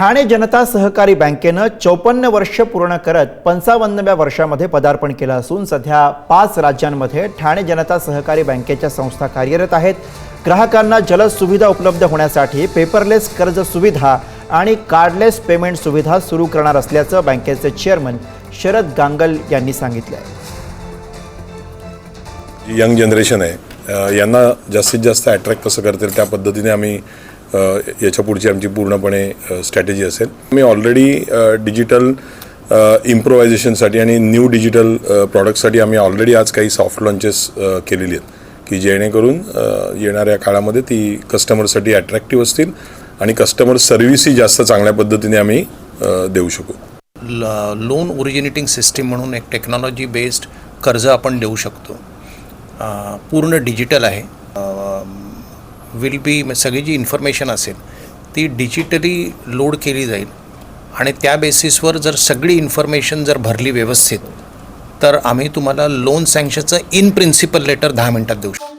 ठाणे जनता सहकारी बँकेनं 54 वर्ष पूर्ण करत 55व्या वर्षामध्ये पदार्पण केलं असून सध्या 5 राज्यांमध्ये ठाणे जनता सहकारी बँकेच्या संस्था कार्यरत आहेत। ग्राहकांना जलद सुविधा उपलब्ध होण्यासाठी पेपरलेस कर्ज सुविधा आणि कार्डलेस पेमेंट सुविधा सुरू करणार असल्याचं बँकेचे चेअरमन शरद गांगल यांनी सांगितलं आहे। यंग जनरेशन आहे यांना जास्तीत जास्त अट्रॅक्ट कसं करतील त्या पद्धतीने आम्ही याच्या पुढची आमची पूर्णपणे स्ट्रॅटेजी असेल। मी ऑलरेडी डिजिटल इम्प्रोव्हायझेशनसाठी आणि न्यू डिजिटल प्रॉडक्टसाठी आम्ही ऑलरेडी आज काही सॉफ्ट लॉन्चेस केलेली आहेत की जेणेकरून येणाऱ्या काळामध्ये ती कस्टमरसाठी अट्रॅक्टिव्ह असतील आणि कस्टमर सर्व्हिसही जास्त चांगल्या पद्धतीने आम्ही देऊ शकू। लोन ओरिजिनेटिंग सिस्टीम म्हणून एक टेक्नॉलॉजी बेस्ड कर्ज आपण देऊ शकतो। पूर्ण डिजिटल आहे। विल बी सगळी जी इन्फॉर्मेशन असेल ती डिजिटली लोड केली जाईल आणि त्या बेसिसवर जर सगळी इन्फॉर्मेशन जर भरली व्यवस्थित तर आम्ही तुम्हाला लोन सँक्शनचं इन प्रिन्सिपल लेटर 10 मिनिटात देऊ शकतो।